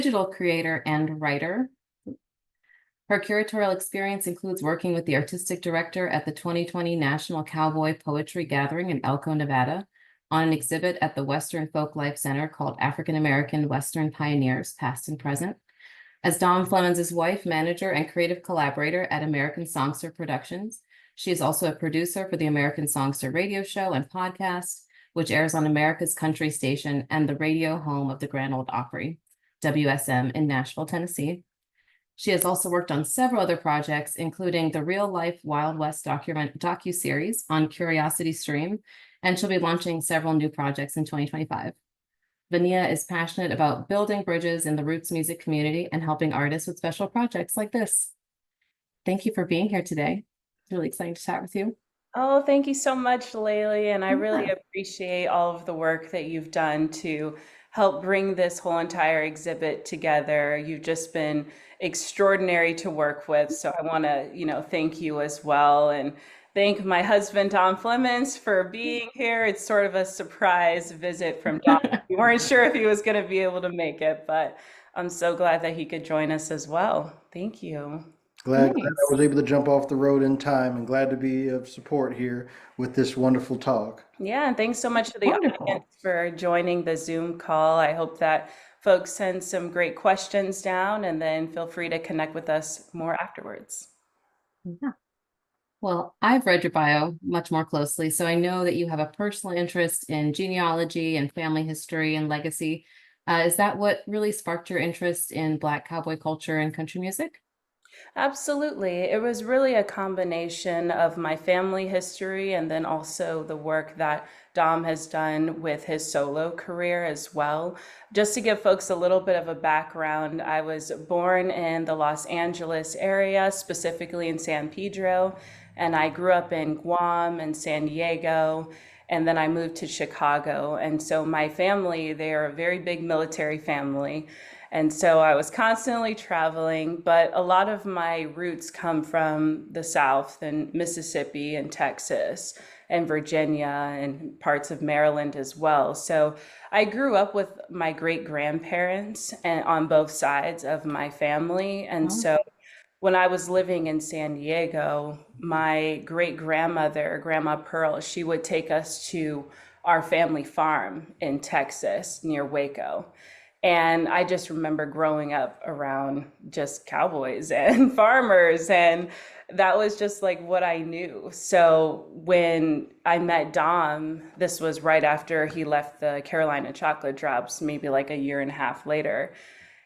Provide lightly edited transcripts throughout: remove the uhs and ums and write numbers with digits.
digital creator and writer. Her curatorial experience includes working with the artistic director at the 2020 National Cowboy Poetry Gathering in Elko, Nevada, on an exhibit at the Western Folk Life Center called African American Western Pioneers, Past and Present. As Dom Flemons' wife, manager, and creative collaborator at American Songster Productions, she is also a producer for the American Songster radio show and podcast, which airs on America's Country Station and the radio home of the Grand Ole Opry, WSM, in Nashville, Tennessee. She has also worked on several other projects, including the real-life Wild West docuseries on Curiosity Stream, and she'll be launching several new projects in 2025. Vania is passionate about building bridges in the roots music community and helping artists with special projects like this. Thank you for being here today. It's really exciting to chat with you. Oh, thank you so much, Laili. And I really appreciate all of the work that you've done to help bring this whole entire exhibit together. You've just been extraordinary to work with. So I want to, thank you as well. And thank my husband, Dom Flemons, for being here. It's sort of a surprise visit from Dom. We weren't sure if he was going to be able to make it, but I'm so glad that he could join us as well. Thank you. Glad I was able to jump off the road in time, and glad to be of support here with this wonderful talk. Yeah, and thanks so much to the audience for joining the Zoom call. I hope that folks send some great questions down, and then feel free to connect with us more afterwards. Yeah. Well, I've read your bio much more closely, so I know that you have a personal interest in genealogy and family history and legacy. Is that what really sparked your interest in Black cowboy culture and country music? Absolutely. It was really a combination of my family history and then also the work that Dom has done with his solo career as well. Just to give folks a little bit of a background, I was born in the Los Angeles area, specifically in San Pedro, and I grew up in Guam and San Diego, and then I moved to Chicago. And so my family, they are a very big military family. And so I was constantly traveling, but a lot of my roots come from the South and Mississippi and Texas and Virginia and parts of Maryland as well. So I grew up with my great grandparents and on both sides of my family. And so when I was living in San Diego, my great grandmother, Grandma Pearl, she would take us to our family farm in Texas near Waco. And I just remember growing up around just cowboys and farmers, and that was just like what I knew. So when I met Dom, this was right after he left the Carolina Chocolate Drops, maybe like a year and a half later.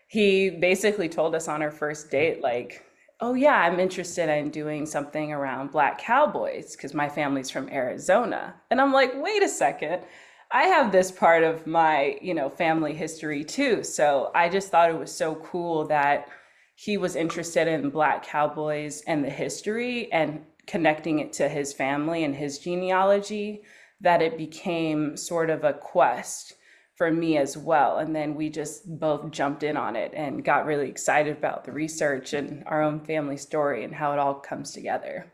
He basically told us on our first date, like, oh yeah, I'm interested in doing something around Black cowboys because my family's from Arizona. And I'm like, wait a second. I have this part of my, family history too. So I just thought it was so cool that he was interested in Black cowboys and the history and connecting it to his family and his genealogy, that it became sort of a quest for me as well. And then we just both jumped in on it and got really excited about the research and our own family story and how it all comes together.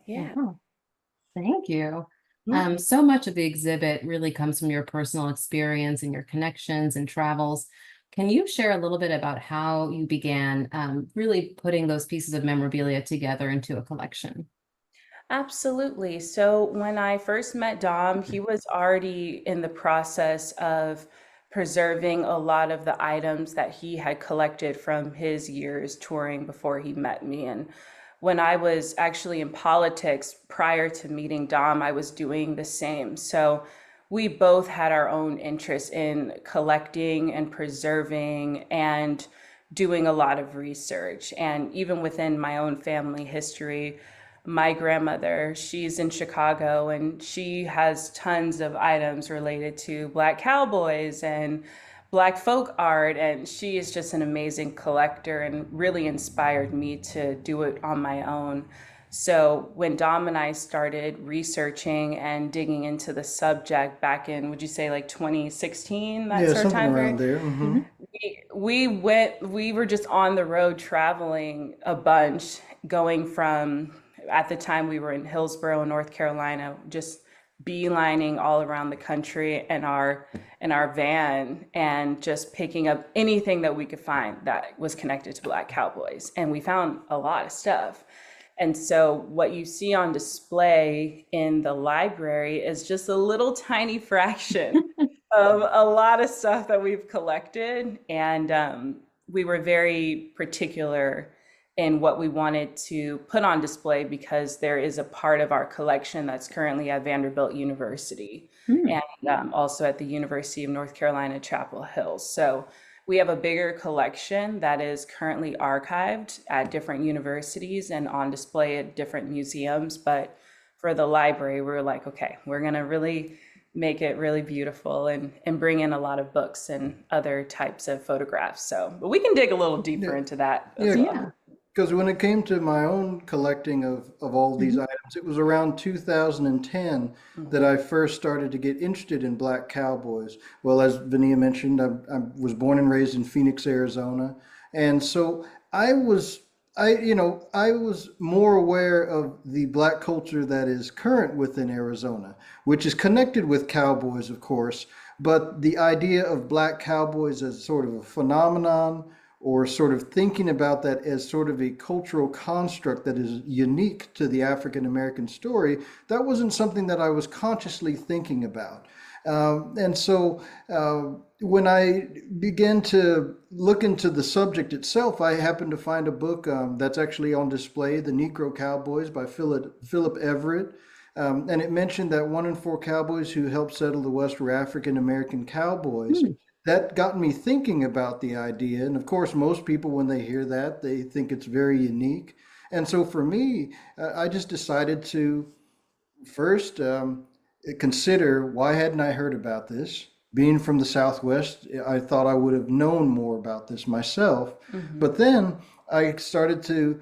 Yeah. Thank you. So much of the exhibit really comes from your personal experience and your connections and travels. Can you share a little bit about how you began really putting those pieces of memorabilia together into a collection? Absolutely. So when I first met Dom, he was already in the process of preserving a lot of the items that he had collected from his years touring before he met me. And when I was actually in politics prior to meeting Dom, I was doing the same. So we both had our own interest in collecting and preserving and doing a lot of research. And even within my own family history, my grandmother, she's in Chicago and she has tons of items related to Black cowboys and Black folk art, and she is just an amazing collector and really inspired me to do it on my own. So when Dom and I started researching and digging into the subject back in, would you say like 2016, that sort of time around frame? there. We were just on the road traveling a bunch, going from, at the time we were in Hillsborough, North Carolina, just beelining all around the country in our van and just picking up anything that we could find that was connected to Black cowboys. And we found a lot of stuff. And so what you see on display in the library is just a little tiny fraction of a lot of stuff that we've collected. And we were very particular in what we wanted to put on display because there is a part of our collection that's currently at Vanderbilt University and also at the University of North Carolina, Chapel Hill. So we have a bigger collection that is currently archived at different universities and on display at different museums. But for the library, we were like, okay, we're going to really make it really beautiful and bring in a lot of books and other types of photographs. So, but we can dig a little deeper into that as well. Because when it came to my own collecting of all these items, it was around 2010 that I first started to get interested in Black cowboys. Well, as Vania mentioned, I was born and raised in Phoenix, Arizona. And so I was more aware of the Black culture that is current within Arizona, which is connected with cowboys, of course, but the idea of Black cowboys as sort of a phenomenon, or sort of thinking about that as sort of a cultural construct that is unique to the African American story, that wasn't something that I was consciously thinking about. And so when I began to look into the subject itself, I happened to find a book that's actually on display, The Negro Cowboys by Philip Everett. And it mentioned that 1 in 4 cowboys who helped settle the West were African American cowboys. That got me thinking about the idea. And of course, most people, when they hear that, they think it's very unique. And so for me, I just decided to first consider, why hadn't I heard about this? Being from the Southwest, I thought I would have known more about this myself. But then I started to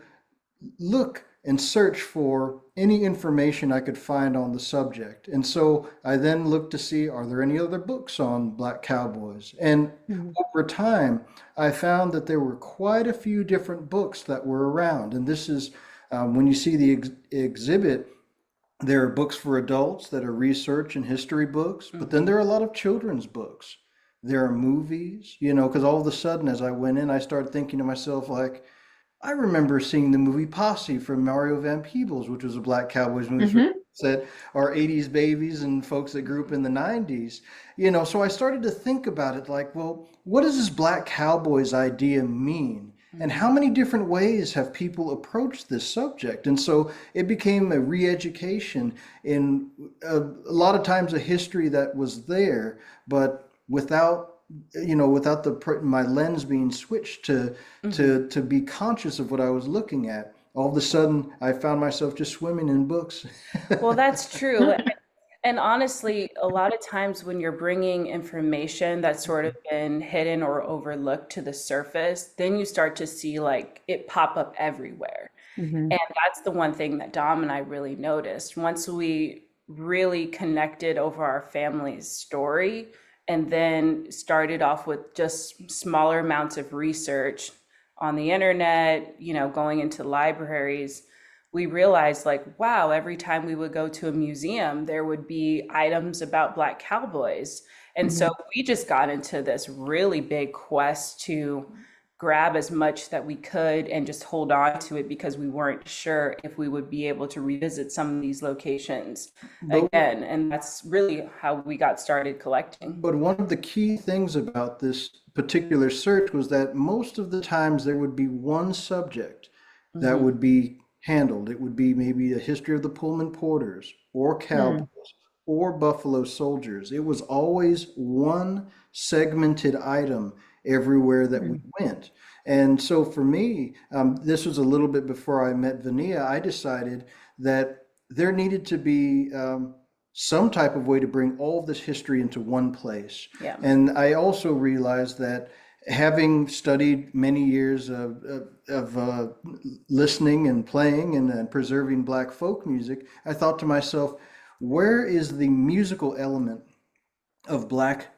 look and search for any information I could find on the subject. And so I then looked to see, are there any other books on Black cowboys? And over time, I found that there were quite a few different books that were around. And this is, when you see the exhibit, there are books for adults that are research and history books, but then there are a lot of children's books. There are movies, because all of a sudden, as I went in, I started thinking to myself, like, I remember seeing the movie Posse from Mario Van Peebles, which was a Black Cowboys movie that are 80s babies and folks that grew up in the 90s. So I started to think about it like, well, what does this Black Cowboys idea mean? And how many different ways have people approached this subject? And so it became a re-education in a lot of times a history that was there, but without my lens being switched to be conscious of what I was looking at. All of a sudden, I found myself just swimming in books. Well, that's true. And honestly, a lot of times when you're bringing information that's sort of been hidden or overlooked to the surface, then you start to see like it pop up everywhere. And that's the one thing that Dom and I really noticed. Once we really connected over our family's story, and then started off with just smaller amounts of research on the internet, going into libraries, we realized like, wow, every time we would go to a museum, there would be items about Black cowboys. And so we just got into this really big quest to grab as much that we could and just hold on to it because we weren't sure if we would be able to revisit some of these locations again. And that's really how we got started collecting. But one of the key things about this particular search was that most of the times there would be one subject that would be handled. It would be maybe a history of the Pullman Porters or cowboys or Buffalo Soldiers. It was always one segmented item everywhere that we went. And so for me, this was a little bit before I met Vania, I decided that there needed to be some type of way to bring all of this history into one place. And I also realized that having studied many years of listening and playing and preserving Black folk music, I thought to myself, where is the musical element of Black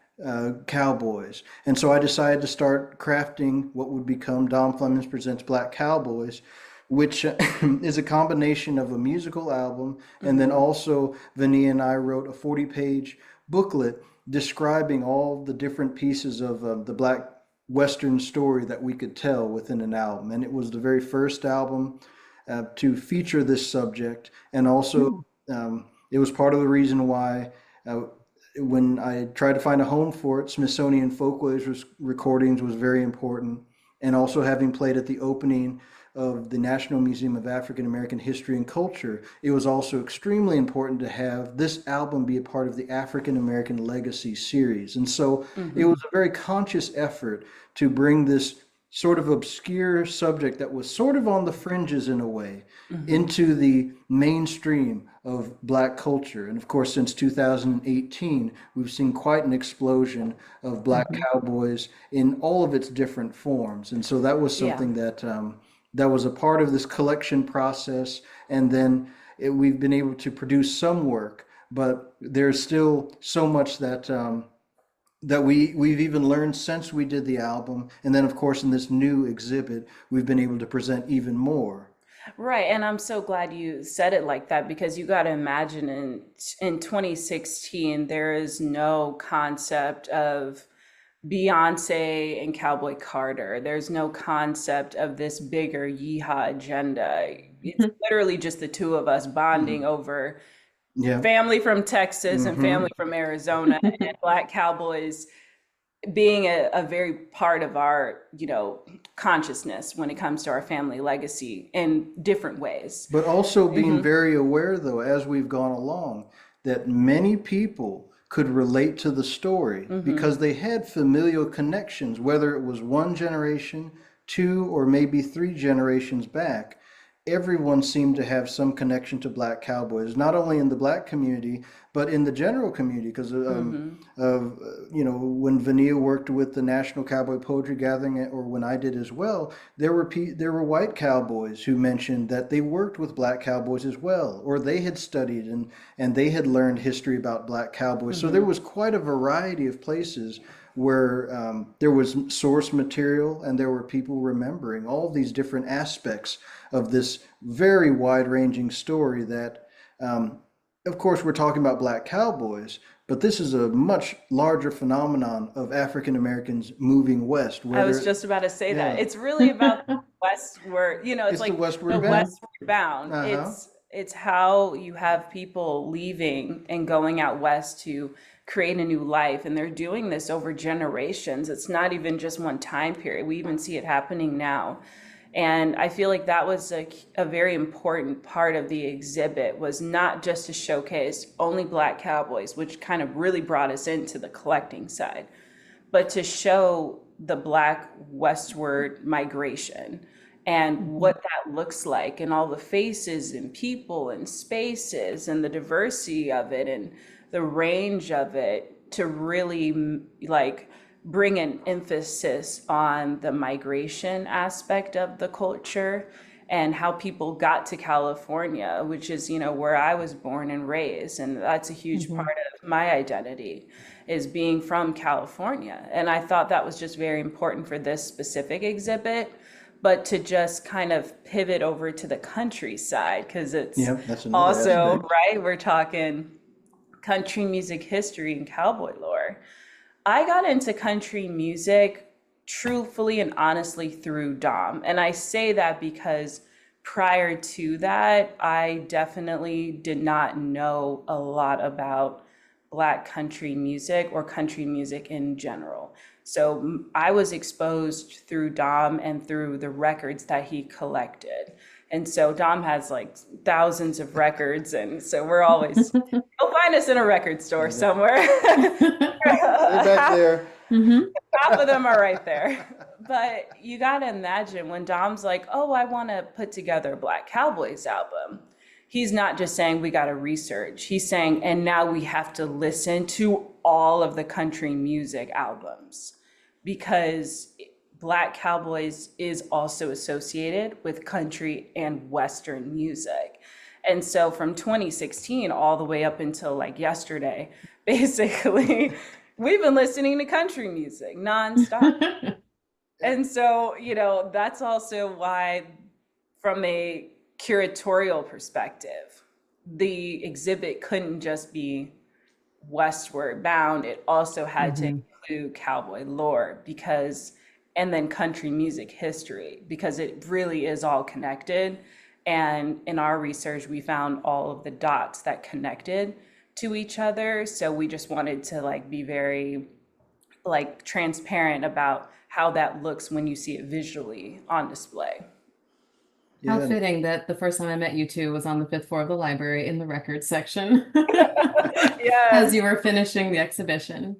cowboys? And so I decided to start crafting what would become Dom Flemons Presents Black Cowboys, which is a combination of a musical album, and then also Vania and I wrote a 40-page booklet describing all the different pieces of the Black Western story that we could tell within an album. And it was the very first album to feature this subject, and also it was part of the reason why when I tried to find a home for it, Smithsonian Folkways recordings was very important, and also having played at the opening of the National Museum of African American History and Culture, it was also extremely important to have this album be a part of the African American Legacy series. And so it was a very conscious effort to bring this sort of obscure subject that was sort of on the fringes in a way into the mainstream of Black culture. And of course, since 2018, we've seen quite an explosion of Black cowboys in all of its different forms. And so that was something that that was a part of this collection process. And then we've been able to produce some work, but there's still so much that that we've even learned since we did the album. And then, of course, in this new exhibit, we've been able to present even more. Right, and I'm so glad you said it like that, because you got to imagine in 2016 there is no concept of Beyonce and Cowboy Carter. There's no concept of this bigger yeehaw agenda. It's literally just the two of us bonding over family from Texas and family from Arizona, and Black cowboys being a very part of our, consciousness when it comes to our family legacy in different ways. But also being very aware, though, as we've gone along, that many people could relate to the story because they had familial connections, whether it was one generation, two, or maybe three generations back. Everyone seemed to have some connection to Black cowboys, not only in the Black community, but in the general community. Because when Vania worked with the National Cowboy Poetry Gathering, or when I did as well, there were white cowboys who mentioned that they worked with Black cowboys as well, or they had studied and they had learned history about Black cowboys. So there was quite a variety of places where there was source material, and there were people remembering all these different aspects of this very wide-ranging story that, of course, we're talking about Black cowboys, but this is a much larger phenomenon of African Americans moving west. I was just about to say that. It's really about the westward, it's like the Westward the Bound. Westward Bound. It's how you have people leaving and going out west to create a new life, and they're doing this over generations. It's not even just one time period. We even see it happening now. And I feel like that was a very important part of the exhibit, was not just to showcase only Black cowboys, which kind of really brought us into the collecting side, but to show the Black westward migration and what that looks like, and all the faces and people and spaces and the diversity of it and the range of it, to really bring an emphasis on the migration aspect of the culture and how people got to California, which is, where I was born and raised. And that's a huge part of my identity, is being from California. And I thought that was just very important for this specific exhibit, but to just kind of pivot over to the countryside, because it's also, right, we're talking country music history and cowboy lore. I got into country music truthfully and honestly through Dom. And I say that because prior to that, I definitely did not know a lot about Black country music or country music in general. So I was exposed through Dom and through the records that he collected. And so Dom has thousands of records, and so we're always, you'll find us in a record store somewhere. They're back there. Half of them are right there. But you got to imagine when Dom's like, oh, I want to put together a Black Cowboys album. He's not just saying we got to research. He's saying, and now we have to listen to all of the country music albums, because Black cowboys is also associated with country and Western music. And so from 2016 all the way up until yesterday, basically, we've been listening to country music nonstop. And so, that's also why from a curatorial perspective, the exhibit couldn't just be Westward Bound. It also had to include cowboy lore and then country music history, because it really is all connected. And in our research, we found all of the dots that connected to each other. So we just wanted to be very transparent about how that looks when you see it visually on display. How Yeah. fitting that the first time I met you two was on the 5th floor of the library in the records section as you were finishing the exhibition.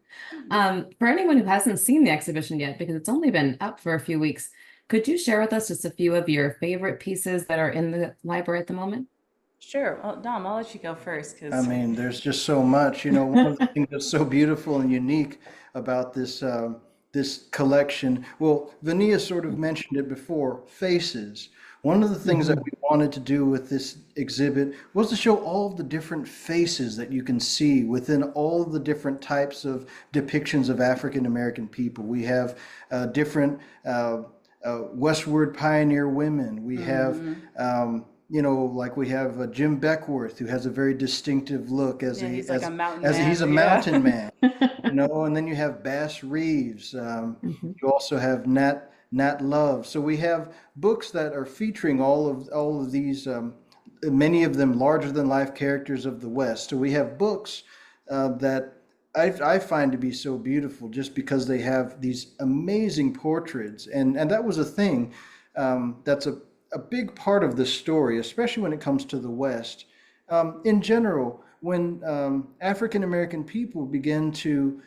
For anyone who hasn't seen the exhibition yet, because it's only been up for a few weeks, could you share with us just a few of your favorite pieces that are in the library at the moment? Sure. Well, Dom, I'll let you go first. I mean, there's just so much. One of the things that's so beautiful and unique about this collection, well, Vania sort of mentioned it before, faces. One of the things that we wanted to do with this exhibit was to show all of the different faces that you can see within all of the different types of depictions of African American people. We have different Westward pioneer women. We have we have Jim Beckworth, who has a very distinctive look he's like a mountain as man. he's a mountain man, and then you have Bass Reeves. You also have Nat Love. So we have books that are featuring all of these, many of them larger than life characters of the West. So we have books that I find to be so beautiful just because they have these amazing portraits, and that was a thing that's a big part of the story, especially when it comes to the West. In general, when African American people began to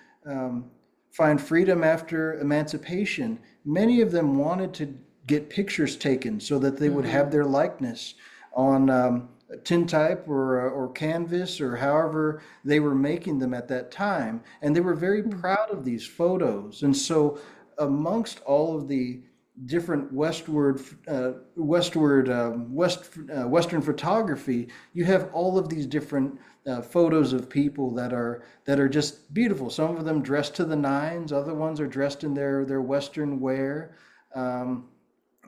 find freedom after emancipation, many of them wanted to get pictures taken so that they would have their likeness on tintype or canvas or however they were making them at that time. And they were very proud of these photos. And so amongst all of the different Western photography, you have all of these different photos of people that are just beautiful. Some of them dressed to the nines, other ones are dressed in their Western wear. And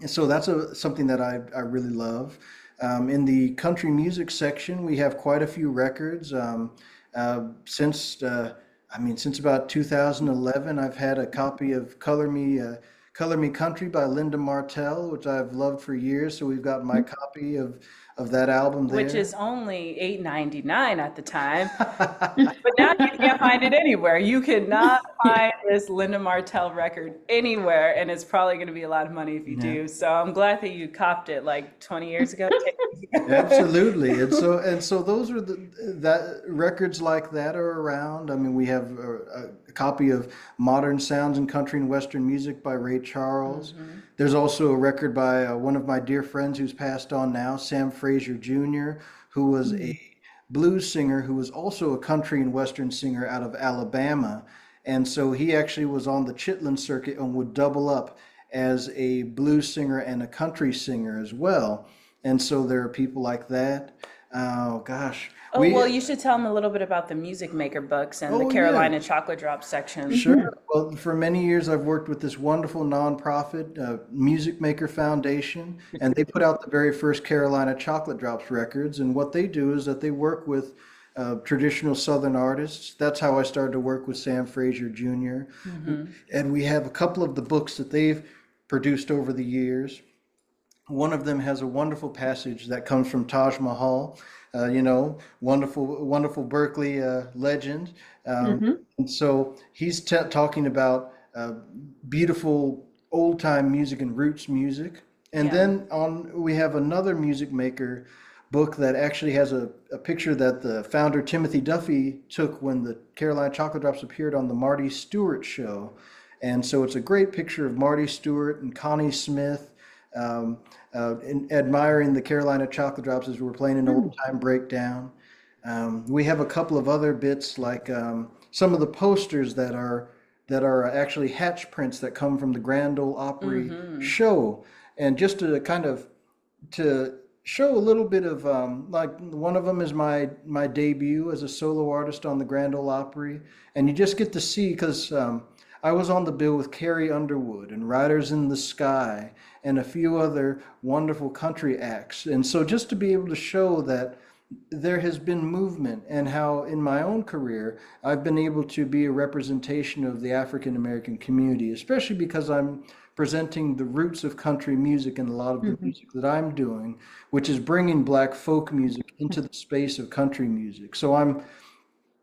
so that's something that I really love. In the country music section, we have quite a few records. Since about 2011, I've had a copy of Color Me Country by Linda Martell, which I've loved for years. So we've got my copy of that album there. Which is only $8.99 at the time. But now you can't find it anywhere. You cannot find this Linda Martell record anywhere, and it's probably going to be a lot of money if you do. So I'm glad that you copped it like 20 years ago. Absolutely. And so those are that records like that are around. I mean, we have a copy of Modern Sounds in Country and Western Music by Ray Charles. There's also a record by one of my dear friends who's passed on now, Sam Frazier Jr., who was a blues singer who was also a country and Western singer out of Alabama. And so he actually was on the Chitlin circuit and would double up as a blues singer and a country singer as well. And so there are people like that. Oh, gosh. Well, you should tell them a little bit about the Music Maker books and the Carolina Chocolate Drop section. Sure. Well, for many years, I've worked with this wonderful nonprofit, Music Maker Foundation, and they put out the very first Carolina Chocolate Drops records. And what they do is that they work with traditional Southern artists. That's how I started to work with Sam Frazier Jr. And we have a couple of the books that they've produced over the years. One of them has a wonderful passage that comes from Taj Mahal, wonderful Berkeley legend. And so he's talking about beautiful old time music and roots music. And then we have another Music Maker book that actually has a picture that the founder Timothy Duffy took when the Carolina Chocolate Drops appeared on the Marty Stewart show. And so it's a great picture of Marty Stewart and Connie Smith admiring the Carolina Chocolate Drops as we're playing an old time breakdown. We have a couple of other bits like some of the posters that are actually hatch prints that come from the Grand Ole Opry show. And just to kind of to show a little bit of like one of them is my debut as a solo artist on the Grand Ole Opry, and you just get to see because I was on the bill with Carrie Underwood and Riders in the Sky and a few other wonderful country acts. And so just to be able to show that there has been movement, and how in my own career I've been able to be a representation of the African American community, especially because I'm presenting the roots of country music and a lot of the Mhm. music that I'm doing, which is bringing Black folk music into the space of country music. So I'm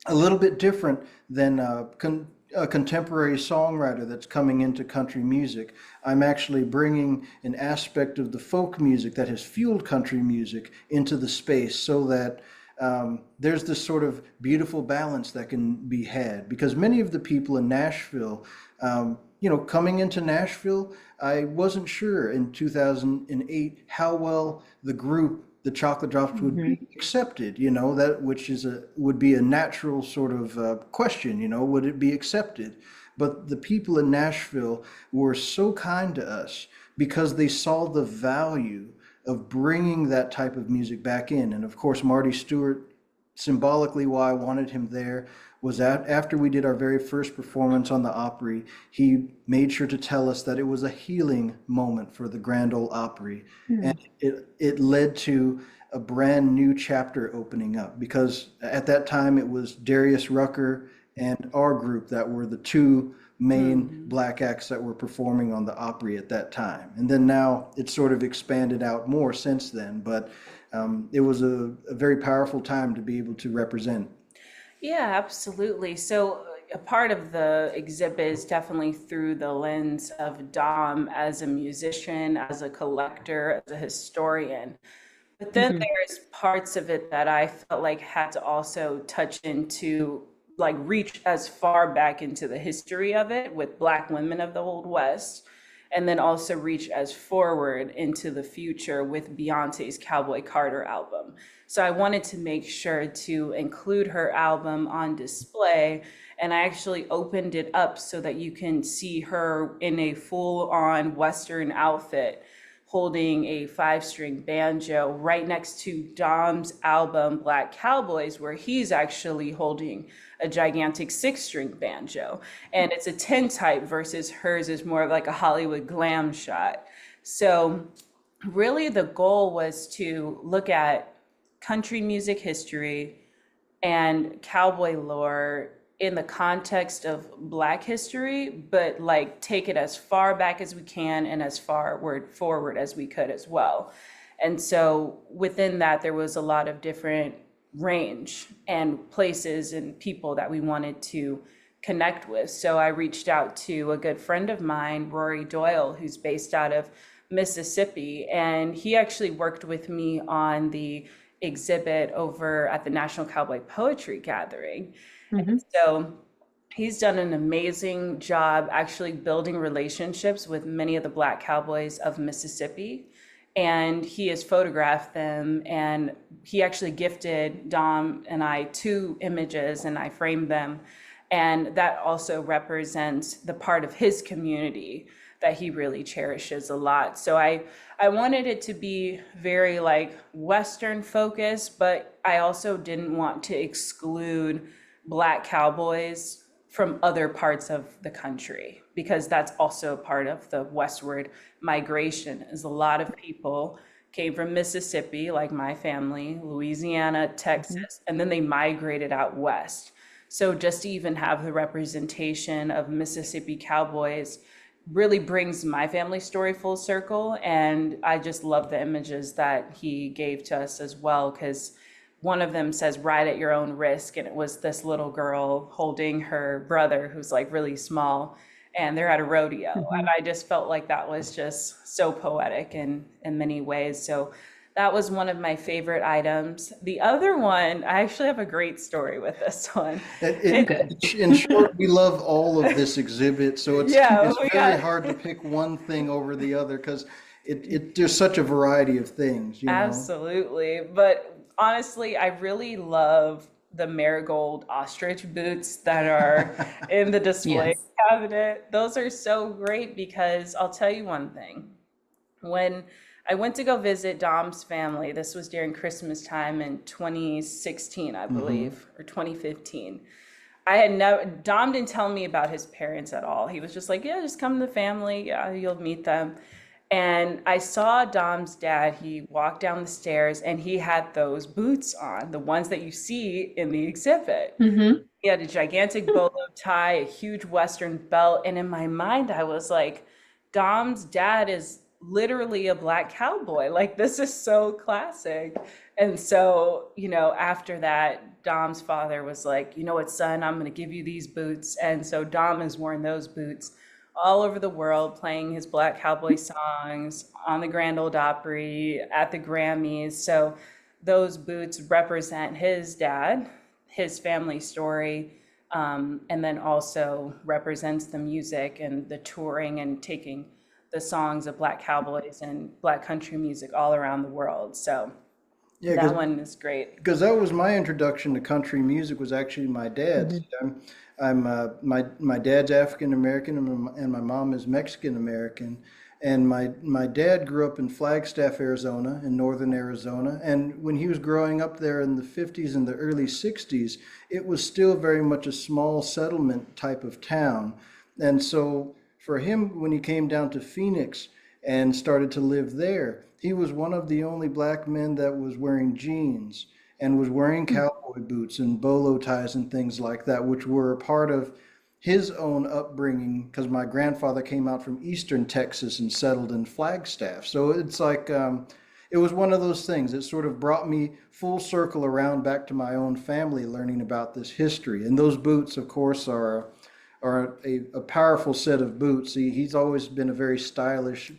a little bit different than a contemporary songwriter that's coming into country music. I'm actually bringing an aspect of the folk music that has fueled country music into the space, so that there's this sort of beautiful balance that can be had. Because many of the people in Nashville, coming into Nashville, I wasn't sure in 2008 how well the group, the Chocolate Drops, would Mhm. be accepted. That which would be a natural sort of question. Would it be accepted? But the people in Nashville were so kind to us because they saw the value of bringing that type of music back in. And of course, Marty Stewart, symbolically why I wanted him there, was that after we did our very first performance on the Opry, he made sure to tell us that it was a healing moment for the Grand Ole Opry. And Hmm. it led to a brand new chapter opening up, because at that time it was Darius Rucker and our group that were the two main Mhm. Black acts that were performing on the Opry at that time. And then now it's sort of expanded out more since then, but it was a very powerful time to be able to represent. Yeah, absolutely. So a part of the exhibit is definitely through the lens of Dom as a musician, as a collector, as a historian. But then Mhm. there's parts of it that I felt like had to also touch into, like, reach as far back into the history of it with Black women of the Old West, and then also reach as forward into the future with Beyonce's Cowboy Carter album. So I wanted to make sure to include her album on display, and I actually opened it up so that you can see her in a full-on Western outfit holding a five-string banjo right next to Dom's album Black Cowboys, where he's actually holding a gigantic six-string banjo. And it's a tintype versus hers is more of like a Hollywood glam shot. So really the goal was to look at country music history and cowboy lore in the context of Black history, but like take it as far back as we can and as far forward as we could as well. And so within that, there was a lot of different range and places and people that we wanted to connect with. So I reached out to a good friend of mine, Rory Doyle, who's based out of Mississippi, and he actually worked with me on the exhibit over at the National Cowboy Poetry Gathering. Mhm. So he's done an amazing job actually building relationships with many of the Black cowboys of Mississippi. And he has photographed them, and he actually gifted Dom and I two images, and I framed them. And that also represents the part of his community that he really cherishes a lot. So I wanted it to be very like Western focused, but I also didn't want to exclude Black cowboys from other parts of the country, because that's also part of the westward migration, is a lot of people came from Mississippi, like my family, Louisiana, Mhm. Texas, and then they migrated out west. So just to even have the representation of Mississippi cowboys really brings my family story full circle. And I just love the images that he gave to us as well, because one of them says ride at your own risk, and it was this little girl holding her brother who's like really small, and they're at a rodeo. And Mhm. I just felt like that was just so poetic in many ways. So that was one of my favorite items. The other one, I actually have a great story with this one. Oh, It, good. In short, we love all of this exhibit, so it's yeah, it's we very got hard to pick one thing over the other, because there's such a variety of things. absolutely. But honestly, I really love the marigold ostrich boots that are in the display Yes. cabinet. Those are so great because I'll tell you one thing. When I went to go visit Dom's family, this was during Christmas time in 2016, I Hmm. believe, or 2015. I had never, Dom didn't tell me about his parents at all. He was just like, yeah, just come to the family. Yeah, you'll meet them. And I saw Dom's dad. He walked down the stairs and he had those boots on, the ones that you see in the exhibit. Mm-hmm. He had a gigantic bolo tie, a huge Western belt. And in my mind, I was like, Dom's dad is literally a black cowboy. Like, this is so classic. And so, after that, Dom's father was like, you know what, son, I'm going to give you these boots. And so Dom has worn those boots all over the world, playing his black cowboy songs on the Grand Ole Opry, at the Grammys. So those boots represent his dad, his family story, and then also represents the music and the touring and taking the songs of black cowboys and black country music all around the world. So Yeah, that one is great. because that was my introduction to country music was actually my dad's. My dad's African American and my mom is Mexican American. And my dad grew up in Flagstaff, Arizona, in northern Arizona. And when he was growing up there in the 50s and the early 60s, it was still very much a small settlement type of town. And so for him, when he came down to Phoenix and started to live there, he was one of the only black men that was wearing jeans and was wearing cowboy boots and bolo ties and things like that, which were a part of his own upbringing because my grandfather came out from Eastern Texas and settled in Flagstaff. So it's like, it was one of those things. It sort of brought me full circle around back to my own family, learning about this history. And those boots, of course, are a powerful set of boots. He's always been a very stylish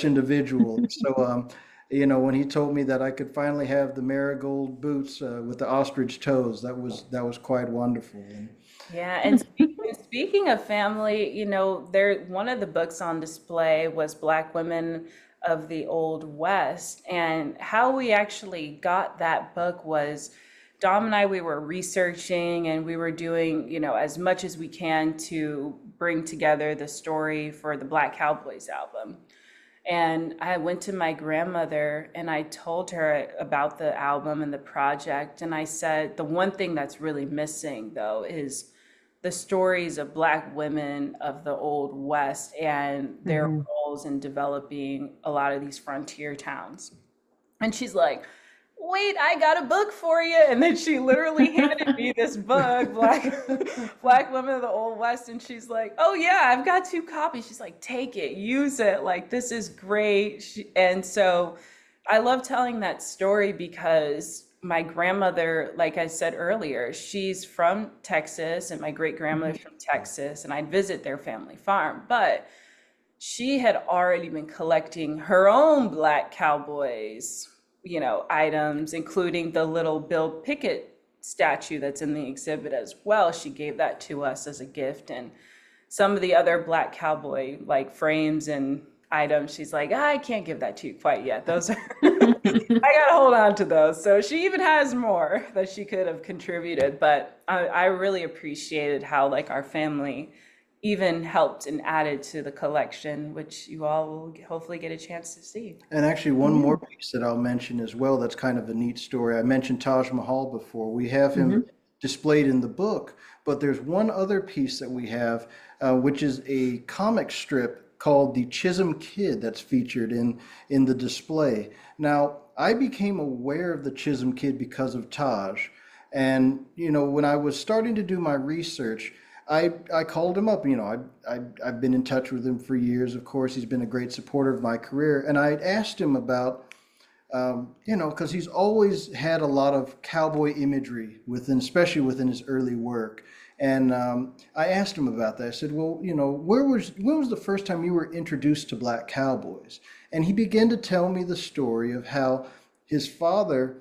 individual. So, when he told me that I could finally have the marigold boots with the ostrich toes, that was quite wonderful. Yeah, and speaking of family, there one of the books on display was Black Women of the Old West, and how we actually got that book was Dom and I, we were researching and we were doing, as much as we can to bring together the story for the Black Cowboys album. And I went to my grandmother and I told her about the album and the project. And I said, the one thing that's really missing, though, is the stories of Black women of the Old West and their roles in developing a lot of these frontier towns. And she's like, wait, I got a book for you. And then she literally handed me this book, Black Women of the Old West. And she's like, oh yeah, I've got 2 copies. She's like, take it, use it. Like, this is great. And so I love telling that story because my grandmother, like I said earlier, she's from Texas and my great grandmother's from Texas, and I'd visit their family farm. But she had already been collecting her own Black cowboys, items, including the little Bill Pickett statue that's in the exhibit as well. She gave that to us as a gift, and some of the other Black cowboy like frames and items, she's like, I can't give that to you quite yet. Those are, I gotta hold on to those. So she even has more that she could have contributed, but I really appreciated how like our family even helped and added to the collection, which you all will hopefully get a chance to see. And actually, one more piece that I'll mention as well that's kind of a neat story. I mentioned Taj Mahal before. We have him displayed in the book, but there's one other piece that we have, which is a comic strip called The Chisholm Kid that's featured in the display. Now, I became aware of the Chisholm Kid because of Taj. And, when I was starting to do my research, I called him up. I've been in touch with him for years. Of course, he's been a great supporter of my career. And I asked him about, because he's always had a lot of cowboy imagery especially within his early work. And I asked him about that. I said, well, when was the first time you were introduced to Black cowboys? And he began to tell me the story of how his father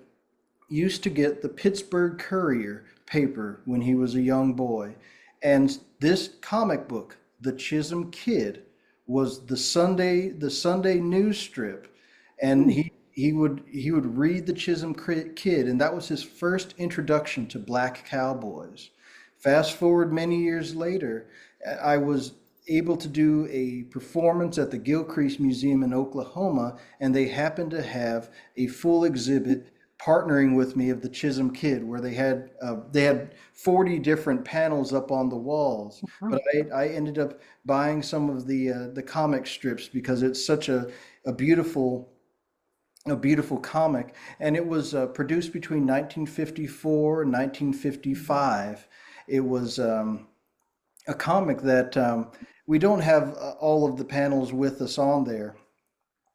used to get the Pittsburgh Courier paper when he was a young boy. And this comic book, The Chisholm Kid, was the Sunday news strip. And he would read The Chisholm Kid, and that was his first introduction to Black cowboys. Fast forward many years later, I was able to do a performance at the Gilcrease Museum in Oklahoma, and they happened to have a full exhibit partnering with me of the Chisholm Kid, where they had 40 different panels up on the walls. But Oh, I ended up buying some of the comic strips because it's such a beautiful a beautiful comic, and it was produced between 1954 and 1955. It was a comic that we don't have all of the panels with us on there,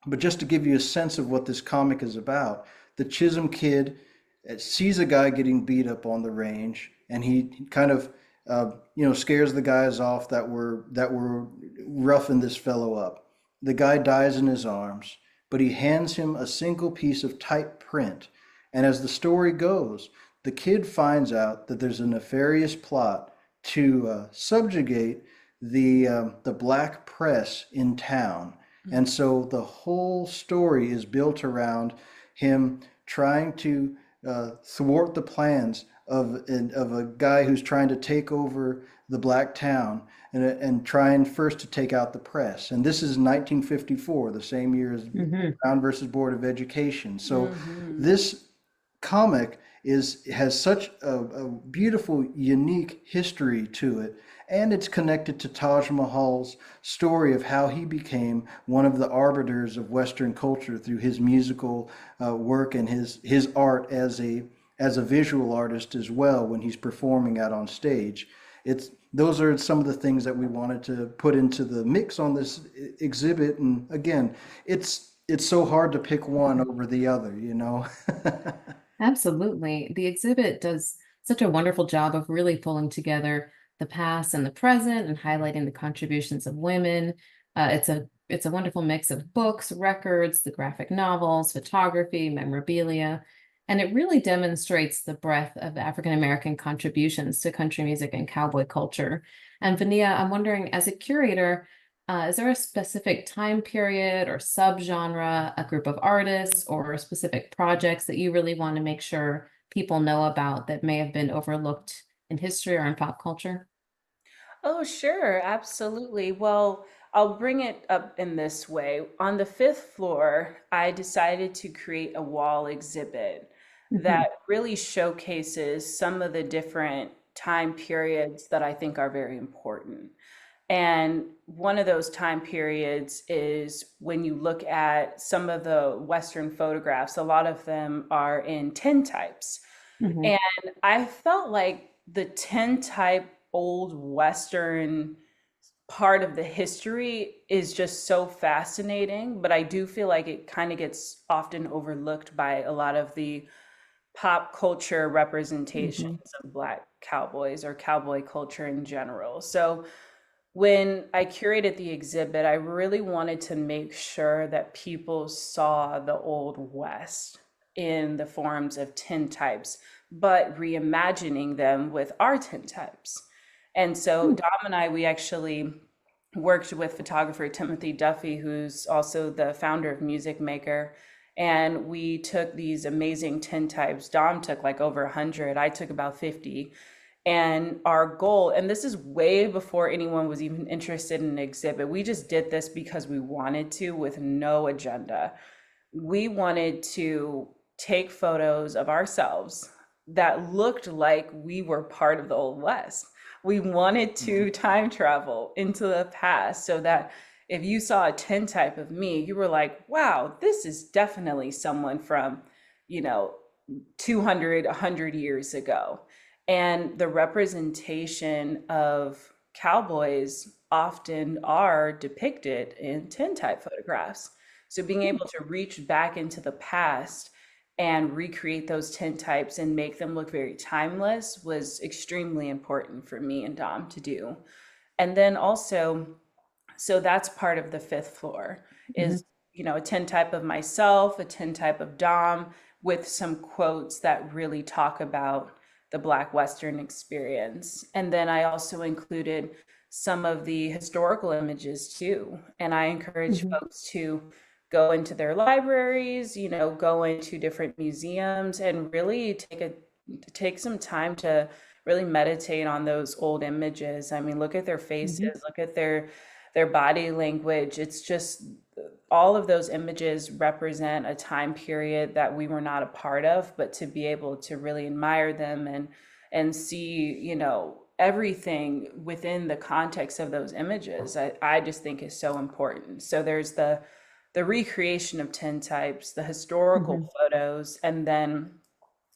but just to give you a sense of what this comic is about, the Chisholm Kid sees a guy getting beat up on the range, and he kind of, scares the guys off that were roughing this fellow up. The guy dies in his arms, but he hands him a single piece of type print. And as the story goes, the kid finds out that there's a nefarious plot to subjugate the black press in town. And so the whole story is built around him trying to thwart the plans of a guy who's trying to take over the black town and trying first to take out the press. And this is 1954, the same year as mhm. Brown versus Board of Education. So Hmm. this comic has such a beautiful, unique history to it, and it's connected to Taj Mahal's story of how he became one of the arbiters of Western culture through his musical work and his art as a visual artist as well when he's performing out on stage. It's those are some of the things that we wanted to put into the mix on this exhibit, and again, it's so hard to pick one over the other, you know. Absolutely. The exhibit does such a wonderful job of really pulling together the past and the present and highlighting the contributions of women. It's a wonderful mix of books, records, the graphic novels, photography, memorabilia, and it really demonstrates the breadth of African American contributions to country music and cowboy culture. And Vania, I'm wondering, as a curator, is there a specific time period or subgenre, a group of artists, or specific projects that you really want to make sure people know about that may have been overlooked in history or in pop culture? Oh, sure, absolutely. Well, I'll bring it up in this way. On the fifth floor, I decided to create a wall exhibit Hmm. that really showcases some of the different time periods that I think are very important. And one of those time periods is when you look at some of the Western photographs, a lot of them are in tintypes. Hmm. And I felt like the tintype old Western part of the history is just so fascinating, but I do feel like it kind of gets often overlooked by a lot of the pop culture representations Hmm. of Black cowboys or cowboy culture in general. So when I curated the exhibit, I really wanted to make sure that people saw the Old West in the forms of tintypes, but reimagining them with our tintypes. And so Dom and I, we actually worked with photographer Timothy Duffy, who's also the founder of Music Maker. And we took these amazing tintypes. Dom took like over 100. I took about 50. And our goal, and this is way before anyone was even interested in an exhibit, we just did this because we wanted to with no agenda. We wanted to take photos of ourselves that looked like we were part of the Old West. We wanted to time travel into the past so that if you saw a tintype of me, you were like, wow, this is definitely someone from, you know, 200, 100 years ago. And the representation of cowboys often are depicted in tintype photographs. So being able to reach back into the past and recreate those tintypes and make them look very timeless was extremely important for me and Dom to do. And then also, so that's part of the fifth floor Hmm. is, a tintype of myself, a tintype of Dom with some quotes that really talk about the Black Western experience. And then I also included some of the historical images too. And I encourage Hmm. folks to go into their libraries, go into different museums and really take some time to really meditate on those old images. I mean, look at their Hmm. faces, look at their body language. It's just all of those images represent a time period that we were not a part of, but to be able to really admire them and see, you know, everything within the context of those images, I just think is so important. So there's the recreation of tintypes, the historical photos, and then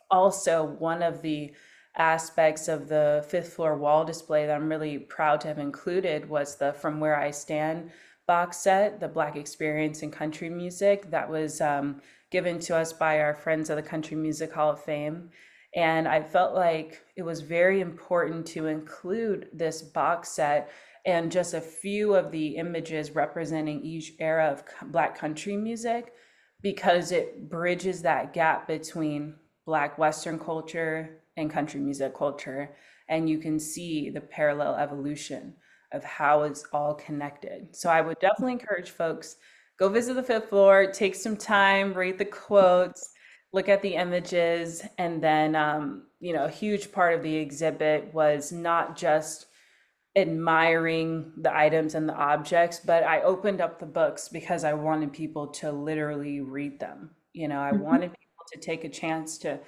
also one of the aspects of the fifth floor wall display that I'm really proud to have included was the From Where I Stand box set, the Black Experience in Country Music, that was given to us by our friends of the Country Music Hall of Fame. And I felt like it was very important to include this box set and just a few of the images representing each era of Black country music, because it bridges that gap between Black Western culture and country music culture. And you can see the parallel evolution of how it's all connected. So I would definitely encourage folks, go visit the fifth floor, take some time, read the quotes, look at the images, and then, you know, a huge part of the exhibit was not just admiring the items and the objects, but I opened up the books because I wanted people to literally read them. You know, I wanted people to take a chance to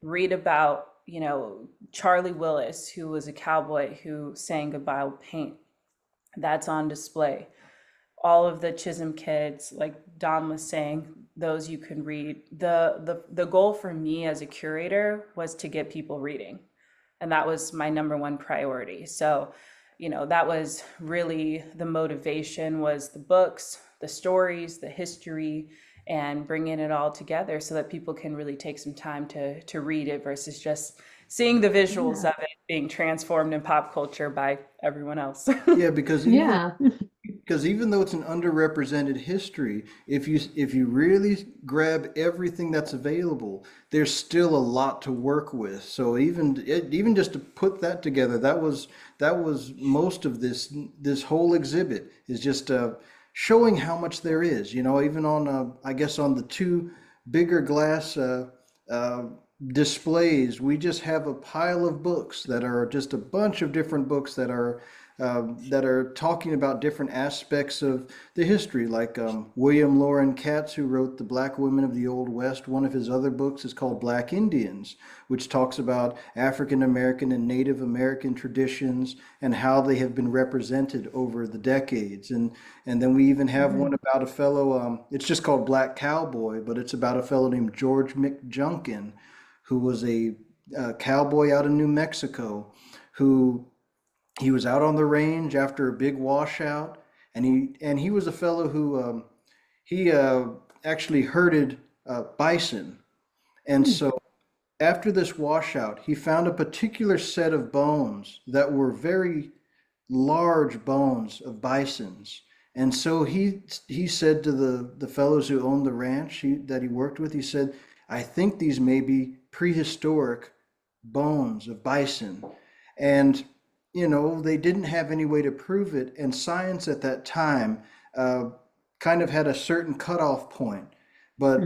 read about, you know, Charlie Willis, who was a cowboy who sang Goodbye Old Paint. That's on display. All of the Chisholm kids, like Dom was saying, those you can read. The goal for me as a curator was to get people reading. And that was my number one priority. So, you know, that was really the motivation, was the books, the stories, the history, and bringing it all together so that people can really take some time to read it versus just seeing the visuals of it being transformed in pop culture by everyone else. Yeah, because even though it's an underrepresented history, if you really grab everything that's available, there's still a lot to work with. So even just to put that together, that was most of this whole exhibit is just showing how much there is. You know, even on I guess on the two bigger glass displays, we just have a pile of books that are just a bunch of different books that are talking about different aspects of the history, like William Loren Katz, who wrote The Black Women of the Old West. One of his other books is called Black Indians, which talks about African American and Native American traditions and how they have been represented over the decades. And then we even have one about a fellow, it's just called Black Cowboy, but it's about a fellow named George McJunkin, who was a cowboy out in New Mexico, who he was out on the range after a big washout, and he was a fellow who he actually herded bison. And so after this washout, he found a particular set of bones that were very large bones of bisons. And so he said to the fellows who owned the ranch that he worked with, he said, "I think these may be prehistoric bones of bison." And you know, they didn't have any way to prove it, and science at that time kind of had a certain cutoff point. But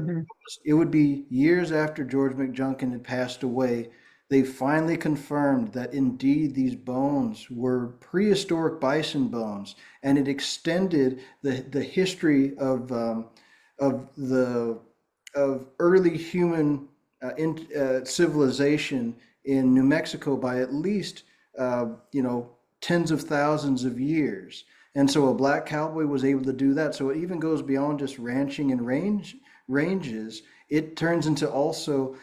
it would be years after George McJunkin had passed away, they finally confirmed that indeed these bones were prehistoric bison bones, and it extended the history of early human civilization in New Mexico by at least tens of thousands of years. And so a black cowboy was able to do that. So it even goes beyond just ranching and ranges. It turns into also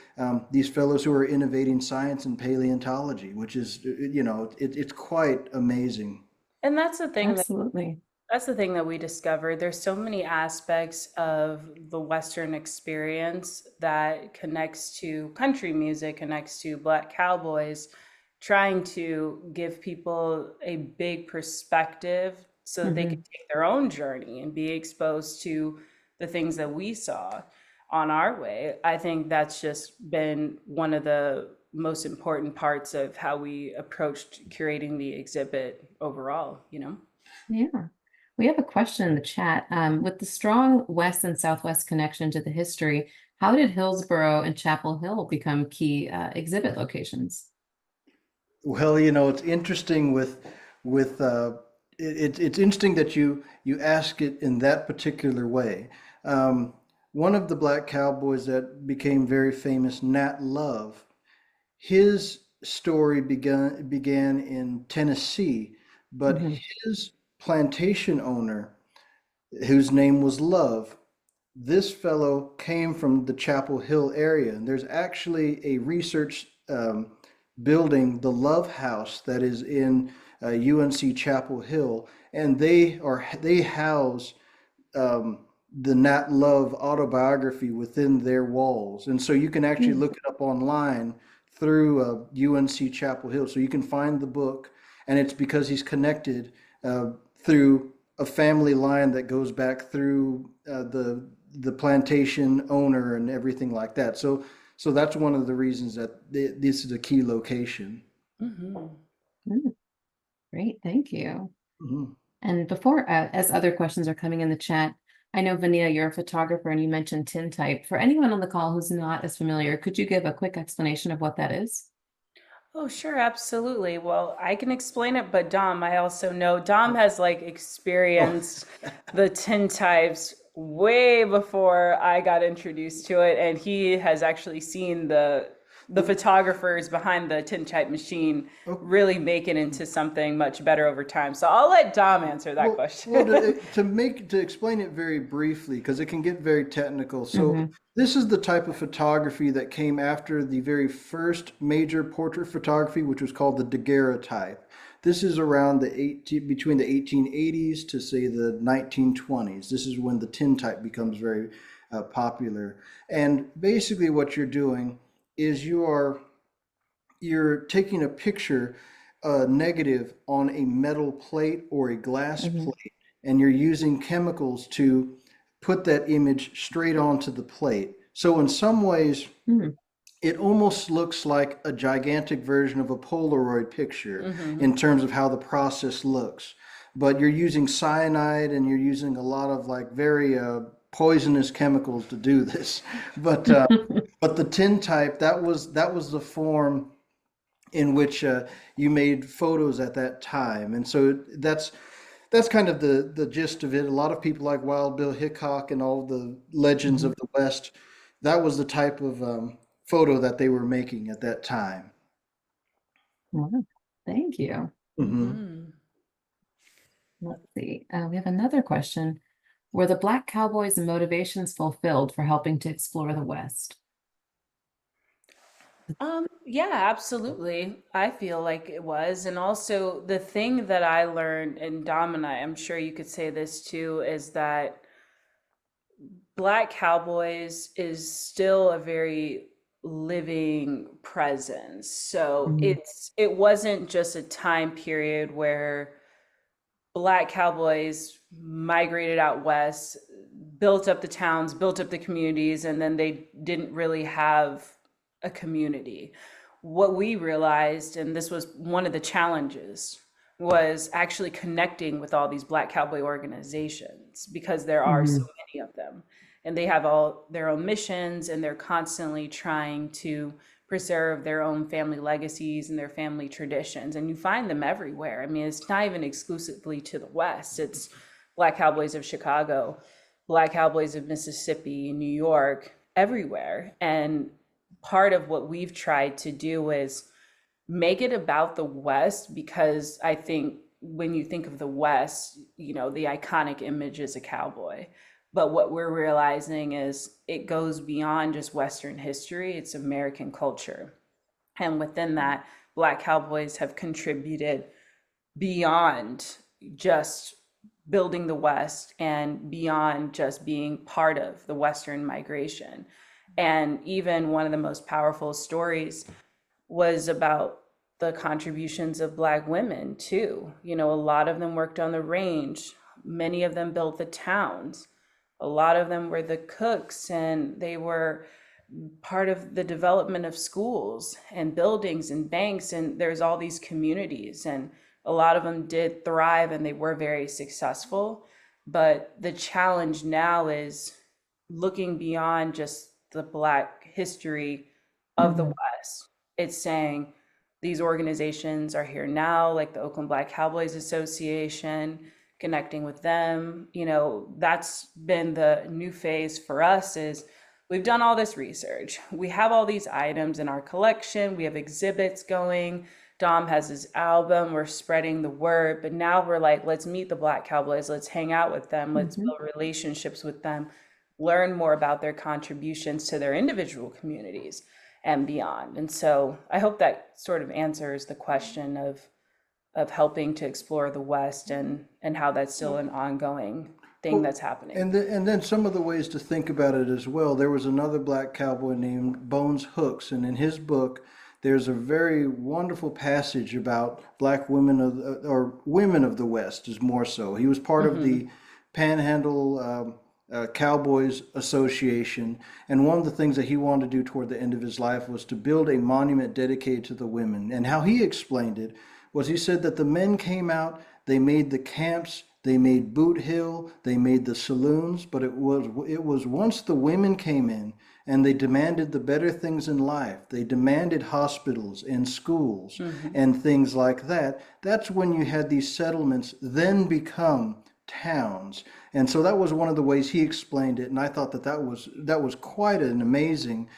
these fellows who are innovating science and paleontology, which is, it's quite amazing. And that's the thing. Absolutely. That's the thing that we discovered. There's so many aspects of the Western experience that connects to country music, connects to Black cowboys, trying to give people a big perspective so that they can take their own journey and be exposed to the things that we saw on our way. I think that's just been one of the most important parts of how we approached curating the exhibit overall, you know? Yeah. We have a question in the chat. With the strong West and Southwest connection to the history, how did Hillsborough and Chapel Hill become key exhibit locations? Well, it's interesting with it's interesting that you ask it in that particular way. Um, One of the black cowboys that became very famous, Nat Love, his story began in Tennessee, but Mhm. his plantation owner, whose name was Love, this fellow came from the Chapel Hill area, and there's actually a research building, the Love House, that is in UNC Chapel Hill, and they house the Nat Love autobiography within their walls, and so you can actually Mm. look it up online through UNC Chapel Hill, so you can find the book, and it's because he's connected through a family line that goes back through the plantation owner and everything like that. So that's one of the reasons that this is a key location. Mhm. Mm. Great, thank you. Mhm. And before, as other questions are coming in the chat, I know, Vania, you're a photographer and you mentioned tintype. For anyone on the call who's not as familiar, could you give a quick explanation of what that is? Oh, sure, absolutely. Well, I can explain it, but Dom, I also know Dom has like Oh, experienced the tintypes way before I got introduced to it, and he has actually seen the photographers behind the tintype machine oh, really make it into something much better over time. So I'll let Dom answer that well, question. to explain it very briefly, because it can get very technical. So Hmm. this is the type of photography that came after the very first major portrait photography, which was called the daguerreotype. This is around between the 1880s to say the 1920s. This is when the tintype becomes very popular. And basically, what you're doing is you're taking a picture, negative on a metal plate or a glass Hmm. plate, and you're using chemicals to put that image straight onto the plate. So in some ways, Hmm. it almost looks like a gigantic version of a Polaroid picture Hmm. in terms of how the process looks. But you're using cyanide and you're using a lot of like very poisonous chemicals to do this. But but the tintype, that was the form in which you made photos at that time. And so that's kind of the gist of it. A lot of people like Wild Bill Hickok and all the legends Mhm. of the West. That was the type of photo that they were making at that time. Wow. Thank you. Hmm. Hmm. Let's see. We have another question. Were the Black Cowboys' motivations fulfilled for helping to explore the West? Yeah, absolutely. I feel like it was. And also the thing that I learned, and Dom and I'm sure you could say this too, is that Black Cowboys is still a very living presence. So Mhm. it wasn't just a time period where Black Cowboys migrated out west, built up the towns, built up the communities, and then they didn't really have a community. What we realized, and this was one of the challenges, was actually connecting with all these Black Cowboy organizations because there are so Mhm. many of them. And they have all their own missions, and they're constantly trying to preserve their own family legacies and their family traditions. And you find them everywhere. I mean, it's not even exclusively to the West, it's Black Cowboys of Chicago, Black Cowboys of Mississippi, New York, everywhere. And part of what we've tried to do is make it about the West because I think when you think of the West, you know, the iconic image is a cowboy. But what we're realizing is it goes beyond just Western history, it's American culture. And within that, Black cowboys have contributed beyond just building the West and beyond just being part of the Western migration. And even one of the most powerful stories was about the contributions of Black women too. You know, a lot of them worked on the range, many of them built the towns, a lot of them were the cooks, and they were part of the development of schools and buildings and banks. And there's all these communities, and a lot of them did thrive and they were very successful. But the challenge now is looking beyond just the Black history of the Mhm. West. It's saying these organizations are here now, like the Oakland Black Cowboys Association, connecting with them. That's been the new phase for us. Is we've done all this research. We have all these items in our collection. We have exhibits going. Dom has his album. We're spreading the word. But now we're like, let's meet the Black Cowboys. Let's hang out with them. Let's build relationships with them. Learn more about their contributions to their individual communities and beyond. And so I hope that sort of answers the question of helping to explore the West and how that's still an ongoing thing that's happening. And then some of the ways to think about it as well. There was another Black cowboy named Bones Hooks, and in his book, there's a very wonderful passage about Black women or women of the West, is more so. He was part of the Panhandle Cowboys Association, and one of the things that he wanted to do toward the end of his life was to build a monument dedicated to the women. And how he explained it was, he said that the men came out, they made the camps, they made Boot Hill, they made the saloons, but it was once the women came in and they demanded the better things in life, they demanded hospitals and schools and things like that, that's when you had these settlements then become towns. And so that was one of the ways he explained it, and I thought that was quite an amazing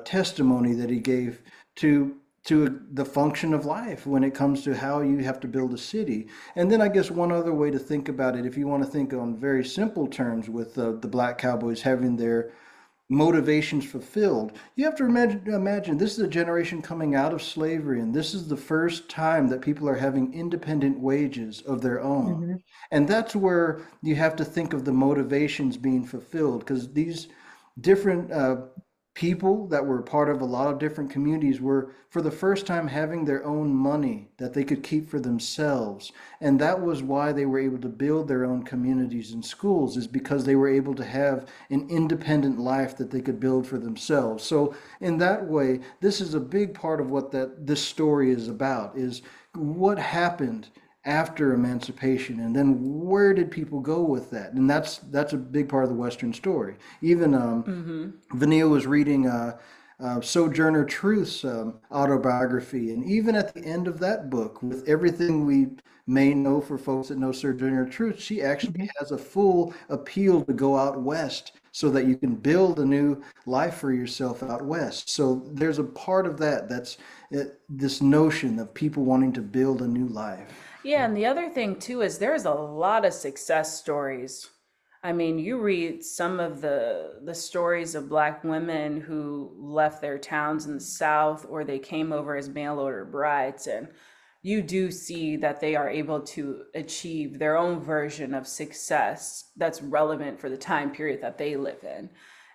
testimony that he gave to the function of life when it comes to how you have to build a city. And then I guess one other way to think about it, if you want to think on very simple terms with the Black Cowboys having their motivations fulfilled, you have to imagine this is a generation coming out of slavery, and this is the first time that people are having independent wages of their own. And that's where you have to think of the motivations being fulfilled, because these different people that were part of a lot of different communities were for the first time having their own money that they could keep for themselves. And that was why they were able to build their own communities and schools, is because they were able to have an independent life that they could build for themselves. So in that way, this is a big part of what this story is about, is what happened after emancipation, and then where did people go with that? And that's a big part of the Western story. Even Vania was reading Sojourner Truth's autobiography, and even at the end of that book, with everything we may know for folks that know Sojourner Truth, she actually has a full appeal to go out west so that you can build a new life for yourself out west. So there's a part of that's this notion of people wanting to build a new life. Yeah, and the other thing too is there's a lot of success stories. I mean, you read some of the stories of Black women who left their towns in the South, or they came over as mail order brides, and you do see that they are able to achieve their own version of success that's relevant for the time period that they live in.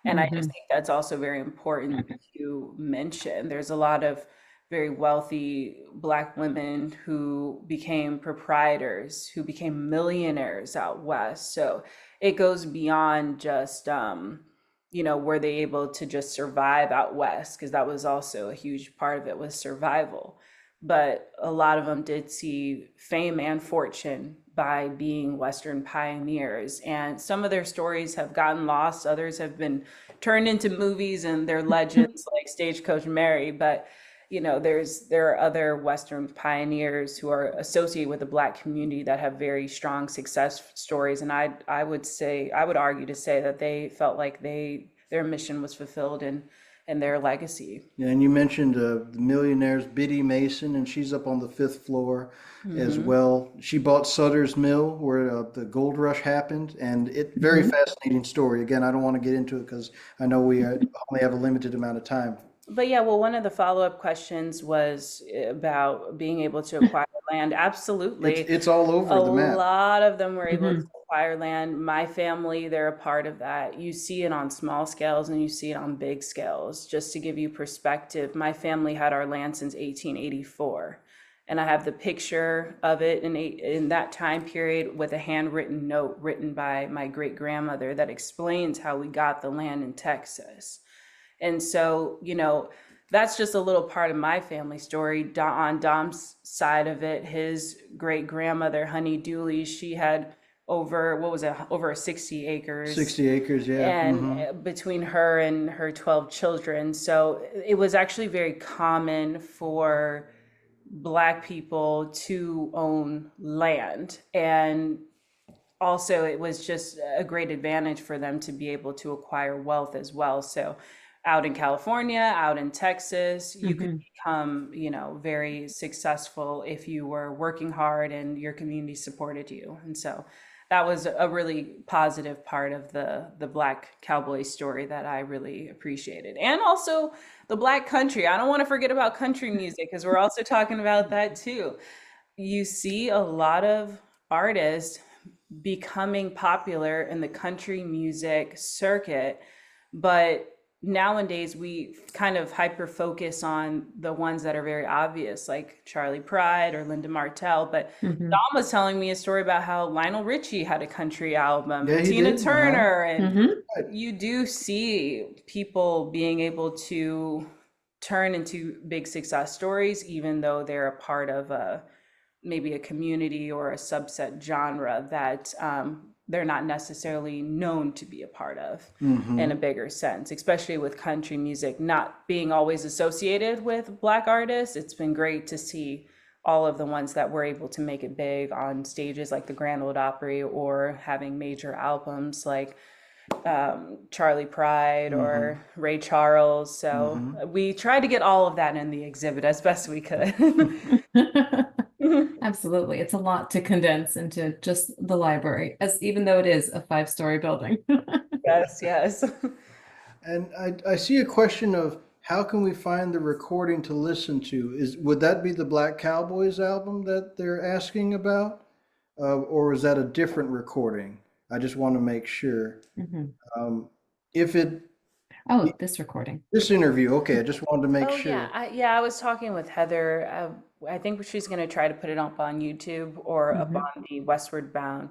And I just think that's also very important to mention. There's a lot of very wealthy Black women who became proprietors, who became millionaires out west. So it goes beyond just, were they able to just survive out west? Because that was also a huge part of it, was survival. But a lot of them did see fame and fortune by being Western pioneers. And some of their stories have gotten lost. Others have been turned into movies and they're legends like Stagecoach Mary. But there are other Western pioneers who are associated with the Black community that have very strong success stories. And I would argue to say that they felt like their mission was fulfilled in their legacy. Yeah, and you mentioned the millionaires, Biddy Mason, and she's up on the 5th floor as well. She bought Sutter's Mill where the gold rush happened, and very fascinating story. Again, I don't want to get into it because I know we only have a limited amount of time. But yeah, well, one of the follow-up questions was about being able to acquire land. Absolutely. It's all over the map. A lot of them were able to acquire land. My family, they're a part of that. You see it on small scales and you see it on big scales. Just to give you perspective, my family had our land since 1884. And I have the picture of it in that time period with a handwritten note written by my great-grandmother that explains how we got the land in Texas. And so, that's just a little part of my family story. On Dom's side of it, his great-grandmother, Honey Dooley, she had over 60 acres. 60 acres, yeah. And between her and her 12 children. So it was actually very common for Black people to own land. And also, it was just a great advantage for them to be able to acquire wealth as well. So out in California, out in Texas, you could become, very successful if you were working hard and your community supported you. And so that was a really positive part of the Black cowboy story that I really appreciated. And also the Black country. I don't want to forget about country music, because we're also talking about that too. You see a lot of artists becoming popular in the country music circuit, but nowadays we kind of hyper focus on the ones that are very obvious, like Charlie Pride or Linda Martell. But Dom was telling me a story about how Lionel Richie had a country album, Yeah, and he Tina did. Turner, and you do see people being able to turn into big success stories, even though they're a part of maybe a community or a subset genre that they're not necessarily known to be a part of in a bigger sense, especially with country music not being always associated with Black artists. It's been great to see all of the ones that were able to make it big on stages like the Grand Ole Opry, or having major albums like Charlie Pride or Ray Charles. So we tried to get all of that in the exhibit as best we could. Absolutely. It's a lot to condense into just the library, as even though it is a 5-story building. Yes. And I see a question of how can we find the recording to listen to? Would that be the Black Cowboys album that they're asking about? Or is that a different recording? I just want to make sure. If it, Oh, this recording. this interview, okay, I just wanted to make Oh sure. yeah, I was talking with Heather. I think she's going to try to put it up on YouTube or up on the Westward Bound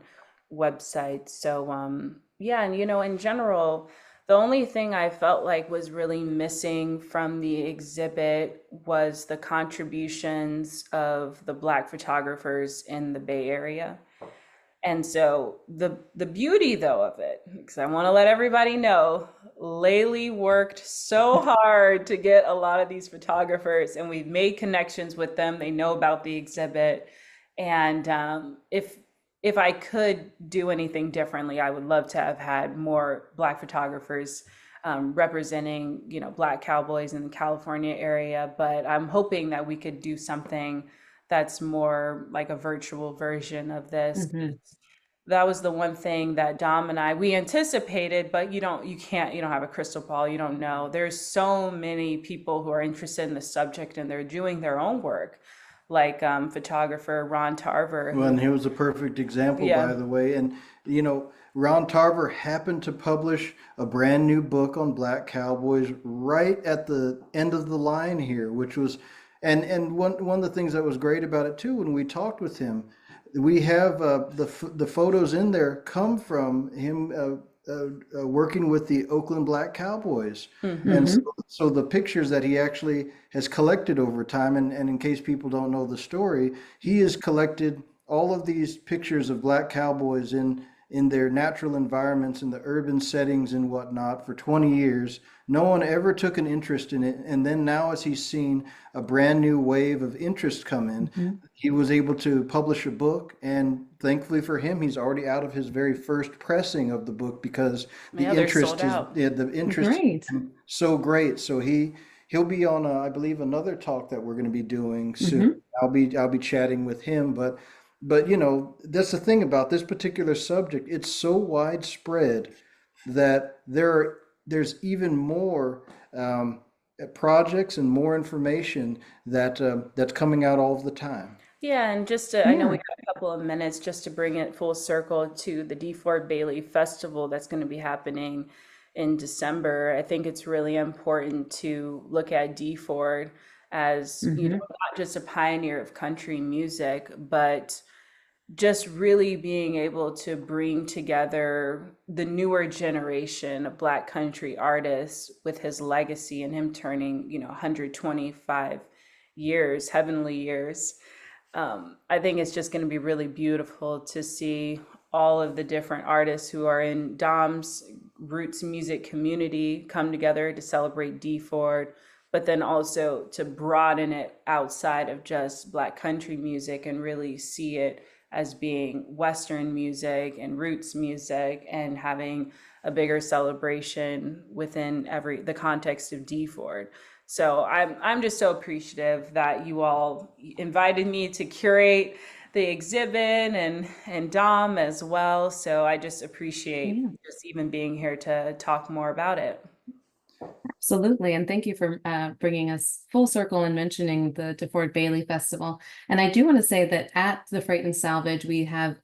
website. So yeah, and in general, the only thing I felt like was really missing from the exhibit was the contributions of the Black photographers in the Bay Area. And so the beauty though of it, because I want to let everybody know, Laili worked so hard to get a lot of these photographers, and we've made connections with them. They know about the exhibit, and if I could do anything differently, I would love to have had more Black photographers representing, Black cowboys in the California area. But I'm hoping that we could do something that's more like a virtual version of this. That was the one thing that Dom and we anticipated, but you don't have a crystal ball. You don't know. There's so many people who are interested in the subject, and they're doing their own work, like photographer Ron Tarver. Well, and he was a perfect example, by the way. And, Ron Tarver happened to publish a brand new book on Black cowboys right at the end of the line here, which was, and one of the things that was great about it too, when we talked with him, we have the photos in there come from him working with the Oakland Black Cowboys. And so the pictures that he actually has collected over time, and in case people don't know the story, he has collected all of these pictures of Black cowboys in their natural environments, in the urban settings and whatnot, for 20 years. No one ever took an interest in it. And then now, as he's seen a brand new wave of interest come in, he was able to publish a book. And thankfully for him, he's already out of his very first pressing of the book, because the interest is so great. So he'll be on, I believe, another talk that we're going to be doing soon. I'll be chatting with him, but that's the thing about this particular subject. It's so widespread that there's even more projects and more information that's coming out all of the time. Yeah, and just I know we got a couple of minutes just to bring it full circle to the DeFord Bailey Festival that's going to be happening in December. I think it's really important to look at DeFord as not just a pioneer of country music, but just really being able to bring together the newer generation of Black country artists with his legacy, and him turning 125 years, heavenly years. I think it's just going to be really beautiful to see all of the different artists who are in Dom's roots music community come together to celebrate DeFord, but then also to broaden it outside of just Black country music and really see it as being Western music and roots music, and having a bigger celebration within the context of DFord. So I'm just so appreciative that you all invited me to curate the exhibit, and Dom as well. So I just appreciate just even being here to talk more about it. Absolutely, and thank you for bringing us full circle and mentioning the DeFord Bailey Festival. And I do want to say that at the Freight and Salvage, we have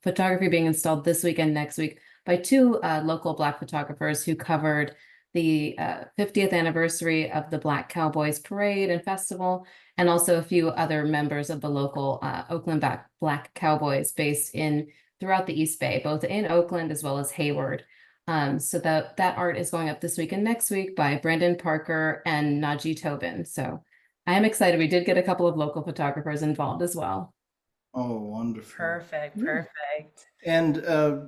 photography being installed this week and next week by two local Black photographers who covered the 50th anniversary of the Black Cowboys Parade and Festival, and also a few other members of the local Oakland Black Cowboys based throughout the East Bay, both in Oakland as well as Hayward. So that art is going up this week and next week by Brandon Parker and Najee Tobin. So I am excited. We did get a couple of local photographers involved as well. Oh, wonderful. Perfect. And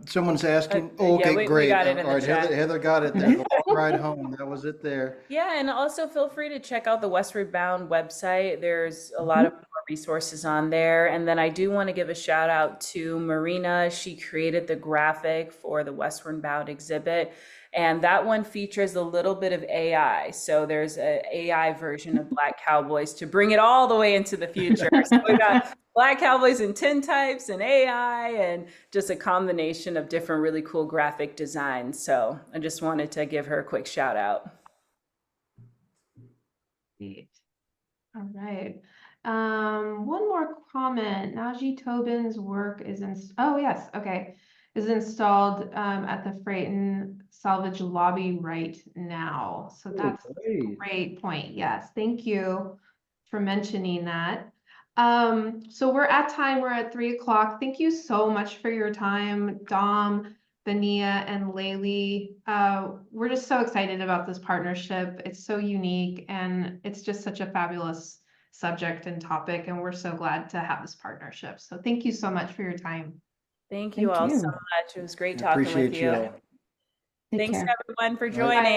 someone's asking, yeah, okay, we great. got it in All the right, chat. Heather got it there. The long ride home, that was it there. Yeah, and also feel free to check out the Westward Bound website. There's a lot of more resources on there. And then I do want to give a shout out to Marina. She created the graphic for the Westward Bound exhibit. And that one features a little bit of AI. So there's an AI version of Black Cowboys to bring it all the way into the future. So we got Black Cowboys in tintypes and AI, and just a combination of different really cool graphic designs. So I just wanted to give her a quick shout out. Great. All right. One more comment. Najee Tobin's work is is installed at the Freight and Salvage lobby right now. So that's a great point. Yes, thank you for mentioning that. So we're at time. We're at 3 o'clock. Thank you so much for your time, Dom, Vania, and Laili. We're just so excited about this partnership. It's so unique, and it's just such a fabulous subject and topic, and we're so glad to have this partnership. So thank you so much for your time. Thank you all so much. It was great talking with Appreciate you all. Thanks care. everyone for joining.